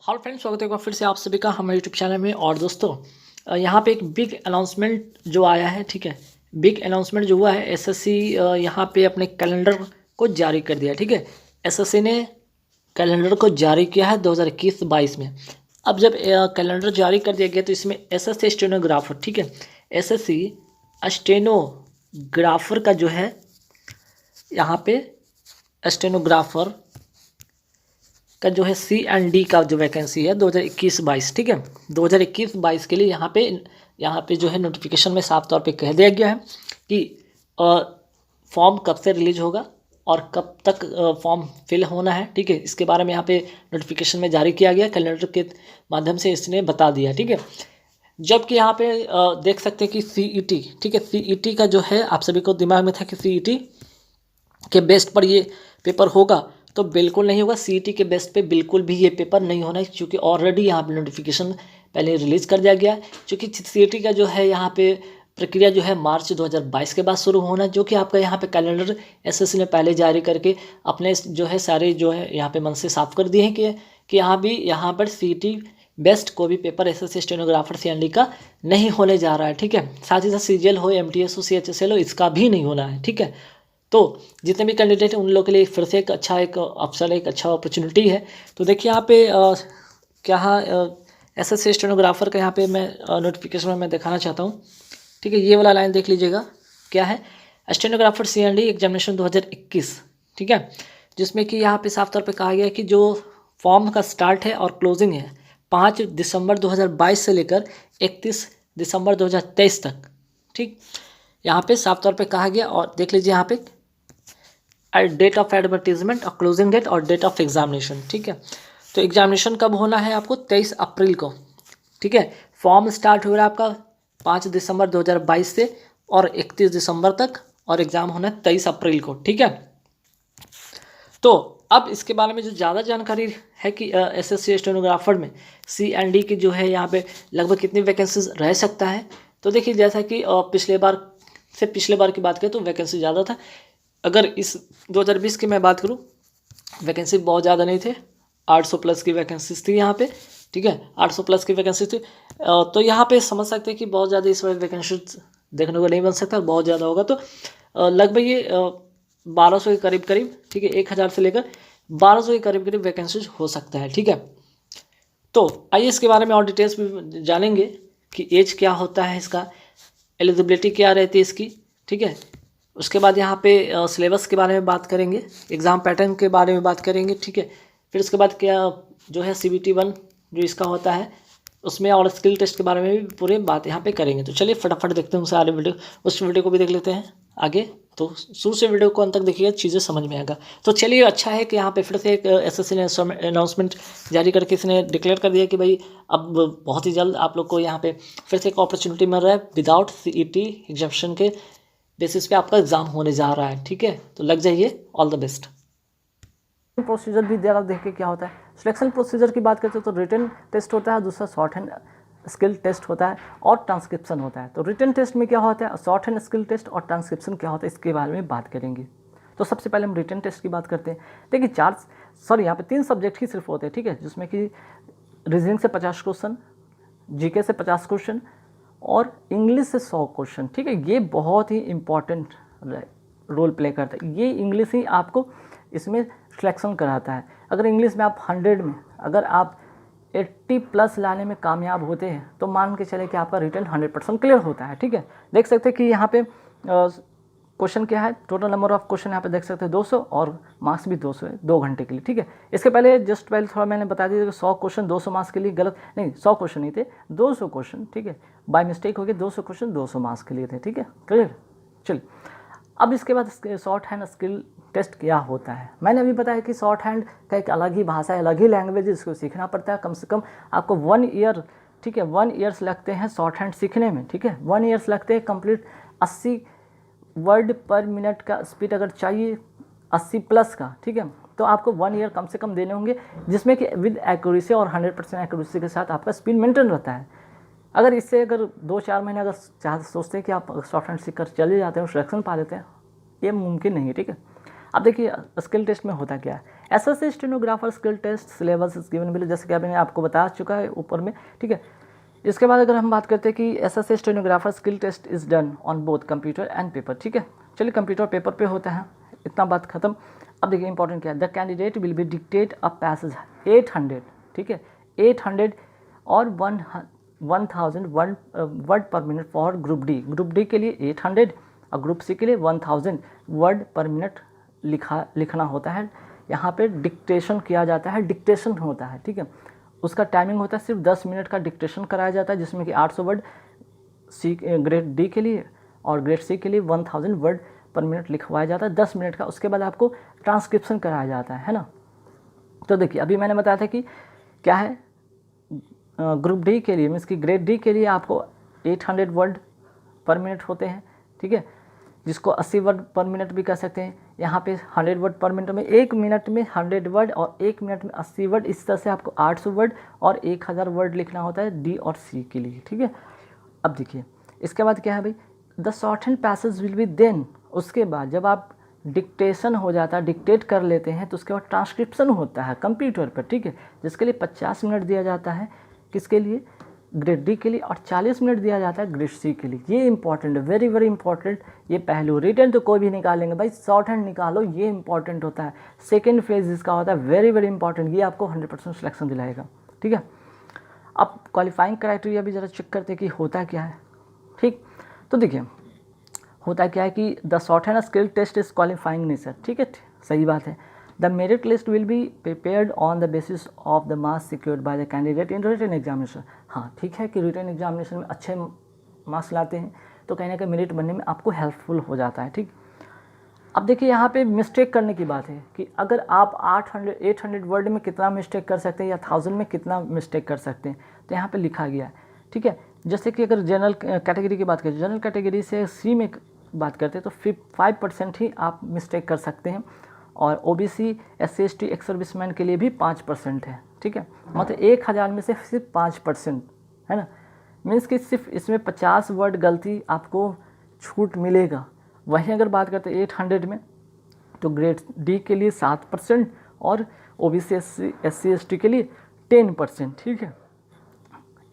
Hello friends, स्वागत है एक बार फिर से आप सभी का हमारे यूट्यूब चैनल में। और दोस्तों, यहाँ पे एक बिग अनाउंसमेंट जो आया है, ठीक है। बिग अनाउंसमेंट जो हुआ है, एसएससी यहाँ पे अपने कैलेंडर को जारी कर दिया, ठीक है। एसएससी ने कैलेंडर को जारी किया है 2021-22 में। अब जब कैलेंडर जारी कर दिया गया तो इसमें एसएससी स्टेनोग्राफर, ठीक है, एसएससी स्टेनोग्राफर का जो है यहाँ पे स्टेनोग्राफर का जो है C&D का जो वैकेंसी है 2021-22, ठीक है। 2021-22 के लिए यहाँ पे जो है नोटिफिकेशन में साफ तौर पे कह दिया गया है कि फॉर्म कब से रिलीज होगा और कब तक फॉर्म फिल होना है, ठीक है। इसके बारे में यहाँ पे नोटिफिकेशन में जारी किया गया, कैलेंडर के माध्यम से इसने बता दिया, ठीक है। जबकि यहाँ पे देख सकते हैं कि CET, ठीक है, CET का जो है आप सभी को दिमाग में था कि CET के बेस्ट पर ये पेपर होगा, तो बिल्कुल नहीं होगा। CET के बेस्ट पे बिल्कुल भी ये पेपर नहीं होना है, क्योंकि ऑलरेडी यहाँ पे नोटिफिकेशन पहले रिलीज़ कर दिया गया है। क्योंकि CET का जो है यहाँ पे प्रक्रिया जो है मार्च 2022 के बाद शुरू होना, जो कि आपका यहाँ पे कैलेंडर एसएससी ने पहले जारी करके अपने जो है सारे जो है यहाँ पे मन से साफ कर दिए हैं कि यहाँ पर CET बेस्ट को भी पेपर एसएससी स्टेनोग्राफर C&D का नहीं होने जा रहा है, ठीक है। साथ ही साथ CGL हो, MTS हो, CHSL हो, इसका भी नहीं होना है, ठीक है। तो जितने भी कैंडिडेट हैं उन लोगों के लिए फिर से एक अवसर, एक अच्छा अपॉर्चुनिटी है। तो देखिए यहाँ पे क्या एसएससी स्टेनोग्राफर का यहाँ पे मैं नोटिफिकेशन में मैं दिखाना चाहता हूँ, ठीक है। ये वाला लाइन देख लीजिएगा, क्या है, स्टेनोग्राफर C&D एग्जामिनेशन 2021, ठीक है। जिसमें कि यहाँ पे साफ तौर पे कहा गया है कि जो फॉर्म का स्टार्ट है और क्लोजिंग है 5 दिसंबर 2022 से लेकर 31 दिसंबर 2023 तक, ठीक। यहाँ पे साफ तौर पे कहा गया, और देख लीजिए यहाँ पे डेट ऑफ एडवर्टीजमेंट और क्लोजिंग डेट और डेट ऑफ एग्जामिनेशन, ठीक है। तो एग्जामिनेशन कब होना है आपको? 23 अप्रैल को, ठीक है। फॉर्म स्टार्ट हो रहा है आपका 5 दिसंबर 2022 से और 31 दिसंबर तक, और एग्ज़ाम होना है 23 अप्रैल को, ठीक है। तो अब इसके बारे में जो ज़्यादा जानकारी है कि एसएससी स्टेनोग्राफर में C&D की जो है यहाँ पे लगभग कितनी वैकेंसीज रह सकता है। तो देखिए, जैसा कि पिछले बार की बात करें तो वैकेंसी ज़्यादा था। अगर इस 2020 की मैं बात करूँ, वैकेंसी बहुत ज़्यादा नहीं थे, 800 प्लस की वैकेंसीज थी यहाँ पे, ठीक है। 800 प्लस की वैकेंसी थी। तो यहाँ पे समझ सकते हैं कि बहुत ज़्यादा इस बार वैकेंसी देखने को नहीं बन सकता। बहुत ज़्यादा होगा तो लगभग ये 1200 के करीब करीब, ठीक है, 1000 से लेकर 1200 के करीब करीब वैकेंसीज हो सकता है, ठीक है। तो आइए इसके बारे में और डिटेल्स में जानेंगे कि एज क्या होता है इसका, एलिजिबिलिटी क्या रहती है इसकी, ठीक है। उसके बाद यहाँ पे सिलेबस के बारे में बात करेंगे, एग्ज़ाम पैटर्न के बारे में बात करेंगे, ठीक है। फिर उसके बाद क्या जो है CBT 1 जो इसका होता है उसमें, और स्किल टेस्ट के बारे में भी पूरे बात यहाँ पे करेंगे। तो चलिए फटाफट देखते हैं सारे वीडियो, उस वीडियो को भी देख लेते हैं आगे। तो शुरू से वीडियो को अंत तक देखिएगा, चीज़ें समझ में आएगा। तो चलिए, अच्छा है कि यहाँ पे फिर से एक एसएससी ने अनाउंसमेंट जारी करके इसने डिक्लेयर कर दिया कि भाई अब बहुत ही जल्द आप लोग को यहाँ पे फिर से एक अपॉर्चुनिटी मिल रहा है, विदाउट CET एग्जामिनेशन के बेसिस पे आपका एग्जाम होने जा रहा है, ठीक है। तो लग जाइए, ऑल द बेस्ट। प्रोसीजर भी जरा देख के क्या होता है। सिलेक्शन प्रोसीजर की बात करते हो तो रिटन टेस्ट होता है, दूसरा शॉर्ट हैंड स्किल टेस्ट होता है और ट्रांसक्रिप्शन होता है। तो रिटन टेस्ट में क्या होता है, शॉर्ट हैंड स्किल टेस्ट और ट्रांसक्रिप्शन क्या होता है, इसके बारे में बात करेंगे। तो सबसे पहले हम रिटन टेस्ट की बात करते हैं। देखिए यहाँ पे 3 सब्जेक्ट ही सिर्फ होते हैं, ठीक है, जिसमें कि रीजनिंग से 50 क्वेश्चन, जीके से 50 क्वेश्चन और इंग्लिश से 100 क्वेश्चन, ठीक है। ये बहुत ही इंपॉर्टेंट रोल प्ले करता है। ये इंग्लिश ही आपको इसमें सिलेक्शन कराता है। अगर इंग्लिश में आप 100 में अगर आप 80 प्लस लाने में कामयाब होते हैं तो मान के चले कि आपका रिटर्न 100% क्लियर होता है, ठीक है। देख सकते हैं कि यहाँ पे क्वेश्चन क्या है, टोटल नंबर ऑफ क्वेश्चन यहाँ पे देख सकते हैं 200 और मार्क्स भी 200 है 2 घंटे के लिए, ठीक है। इसके पहले थोड़ा मैंने बता दिया कि 100 क्वेश्चन 200 मार्क्स के लिए, गलत नहीं, 100 क्वेश्चन नहीं थे, 200 क्वेश्चन, ठीक है, बाय मिस्टेक हो गया, 200 क्वेश्चन 200 मार्क्स के लिए थे, ठीक है, क्लियर। चलिए, अब इसके बाद शॉर्ट हैंड स्किल टेस्ट क्या होता है। मैंने अभी बताया कि शॉर्ट हैंड का एक अलग ही भाषा है, अलग ही लैंग्वेज, इसको सीखना पड़ता है। कम से कम आपको 1 ईयर, ठीक है, 1 ईयर्स लगते हैं शॉर्ट हैंड सीखने में, ठीक है, 1 ईयर्स लगते हैं कंप्लीट। 80 वर्ड पर मिनट का स्पीड अगर चाहिए 80 प्लस का, ठीक है, तो आपको 1 ईयर कम से कम देने होंगे, जिसमें कि विद एक्यूरेसी और 100% एक्यूरेसी के साथ आपका स्पीड मेंटेन रहता है। अगर इससे अगर 2-4 महीने अगर सोचते हैं कि आप शॉर्ट हैंड सीख कर चले जाते हैं और सिलेक्शन पा लेते हैं, ये मुमकिन नहीं है, ठीक है। अब देखिए स्किल टेस्ट में होता क्या है, SSC stenographer skill test syllabus is given below, जैसे कि मैंने आपको बता चुका है ऊपर में, ठीक है। इसके बाद अगर हम बात करते हैं कि SSC stenographer skill test is done on both computer and paper, ठीक है। चलिए कंप्यूटर पेपर पे होता है, इतना बात खत्म। अब देखिए इंपॉर्टेंट क्या है, the candidate will be dictate a passage 800, ठीक है, 800 और 1000 वर्ड पर minute for group D. Group D के लिए 800 और ग्रुप सी के लिए 1000 वर्ड पर मिनट लिखना होता है। यहाँ पे डिक्टेशन किया जाता है, डिक्टेशन होता है, ठीक है। उसका टाइमिंग होता है सिर्फ 10 मिनट का डिक्टेशन कराया जाता है, जिसमें कि 800 वर्ड सी ग्रेड डी के लिए और ग्रेड सी के लिए 1000 वर्ड पर मिनट लिखवाया जाता है 10 मिनट का। उसके बाद आपको ट्रांसक्रिप्शन कराया जाता है ना। तो देखिए अभी मैंने बताया था कि क्या है, ग्रुप डी के लिए मीन्स कि ग्रेड डी के लिए आपको 800 वर्ड पर मिनट होते हैं, ठीक है, जिसको 80 वर्ड पर मिनट भी कह सकते हैं। यहाँ पे 100 वर्ड पर मिनट में 1 मिनट में 100 वर्ड और 1 मिनट में 80 वर्ड, इस तरह से आपको 800 वर्ड और 1000 वर्ड लिखना होता है डी और सी के लिए, ठीक है। अब देखिए इसके बाद क्या है भाई, the short hand passage will be then, उसके बाद जब आप डिक्टेशन हो जाता है, डिक्टेट कर लेते हैं, तो उसके बाद ट्रांसक्रिप्शन होता है कंप्यूटर पर, ठीक है, जिसके लिए 50 मिनट दिया जाता है, किसके लिए, ग्रेड डी के लिए, और 40 मिनट दिया जाता है ग्रेड सी के लिए। ये इंपॉर्टेंट है, वेरी वेरी इंपॉर्टेंट ये पहलू। रिटर्न तो कोई भी निकालेंगे भाई, शॉर्ट हैंड निकालो, ये इंपॉर्टेंट होता है। सेकेंड फेज इसका होता है वेरी वेरी इंपॉर्टेंट, ये आपको 100% सिलेक्शन दिलाएगा, ठीक है। अब क्वालिफाइंग क्राइटेरिया भी ज़रा चेक करते कि होता क्या है, ठीक। तो देखिए होता क्या है कि the short hand skill test is qualifying nature, ठीक है, सही बात है। The merit list will be prepared on the basis of the marks secured by the candidate in written examination. हाँ ठीक है कि रिटन एग्जामिनेशन में अच्छे मार्क्स लाते हैं तो कहीं ना कहीं मेरिट बनने में आपको हेल्पफुल हो जाता है, ठीक। अब देखिए यहाँ पे मिस्टेक करने की बात है कि अगर आप 800 वर्ड में कितना मिस्टेक कर सकते हैं या 1000 में कितना मिस्टेक कर सकते हैं, तो यहाँ पे लिखा गया है, ठीक है। जैसे कि अगर जनरल कैटेगरी की बात करें, जनरल कैटेगरी से सी में बात करते हैं तो 5% ही आप मिस्टेक कर सकते हैं, और OBC SC ST ex serviceman के लिए भी 5% है, ठीक है। मतलब 1000 में से सिर्फ 5% है ना, मीन्स कि सिर्फ इसमें 50 वर्ड गलती आपको छूट मिलेगा। वहीं अगर बात करते हैं 800 में, तो ग्रेड डी के लिए 7% और OBC SC ST के लिए 10%, ठीक है।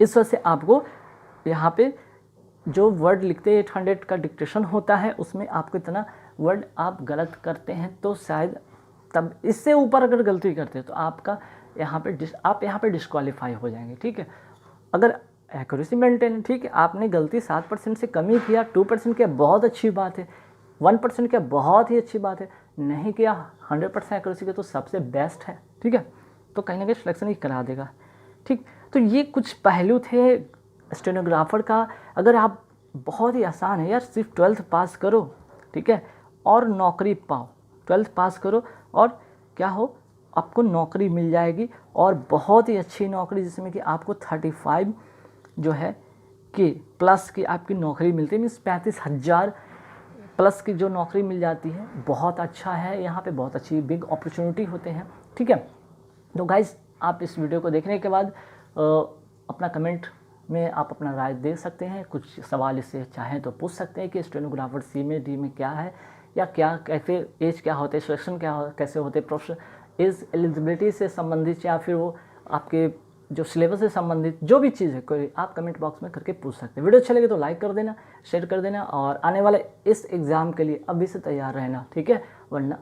इस वजह से आपको यहाँ पे जो वर्ड लिखते हैं 800 का डिक्टेशन होता है, उसमें आपको इतना वर्ड आप गलत करते हैं तो शायद तब इससे ऊपर अगर गलती करते हैं तो आपका यहाँ पे डिस्क्वालीफाई हो जाएंगे, ठीक है। अगर एक्यूरेसी मेंटेन, ठीक है, आपने गलती 7% से कम ही किया, 2% किया बहुत अच्छी बात है, 1% किया बहुत ही अच्छी बात है, नहीं किया 100% एक्यूरेसी किया तो सबसे बेस्ट है, ठीक है। तो कहीं ना कहीं सिलेक्शन ही करा देगा, ठीक। तो ये कुछ पहलू थे स्टेनोग्राफर का। अगर आप बहुत ही आसान है यार, सिर्फ 12th पास करो, ठीक है, और नौकरी पाओ। 12th पास करो और क्या हो, आपको नौकरी मिल जाएगी, और बहुत ही अच्छी नौकरी, जिसमें कि आपको 35 जो है कि प्लस की आपकी नौकरी मिलती है, मीन्स 35,000 प्लस की जो नौकरी मिल जाती है, बहुत अच्छा है। यहाँ पे बहुत अच्छी बिग अपॉर्चुनिटी होते हैं, ठीक है। तो गाइस आप इस वीडियो को देखने के बाद अपना कमेंट में आप अपना राय दे सकते हैं, कुछ सवाल इससे चाहें तो पूछ सकते हैं कि स्टेनोग्राफर सी में डी में क्या है, या क्या कैसे एज क्या होते हैं, सिलेक्शन कैसे होते हैं, प्रोफेशनल एज एलिजिबिलिटी से संबंधित, या फिर वो आपके जो सिलेबस से संबंधित जो भी चीज़ है, कोई आप कमेंट बॉक्स में करके पूछ सकते हैं। वीडियो अच्छा लगे तो लाइक कर देना, शेयर कर देना, और आने वाले इस एग्ज़ाम के लिए अभी से तैयार रहना, ठीक है, वरना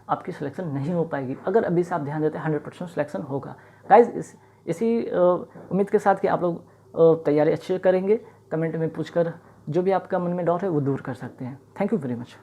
आपकी सिलेक्शन नहीं हो पाएगी। अगर अभी से आप ध्यान देते हैं 100% सिलेक्शन होगा। गाइज इसी उम्मीद के साथ कि आप लोग तैयारी अच्छे करेंगे, कमेंट में पूछकर जो भी आपका मन में डाउट है वो दूर कर सकते हैं। Thank you very much.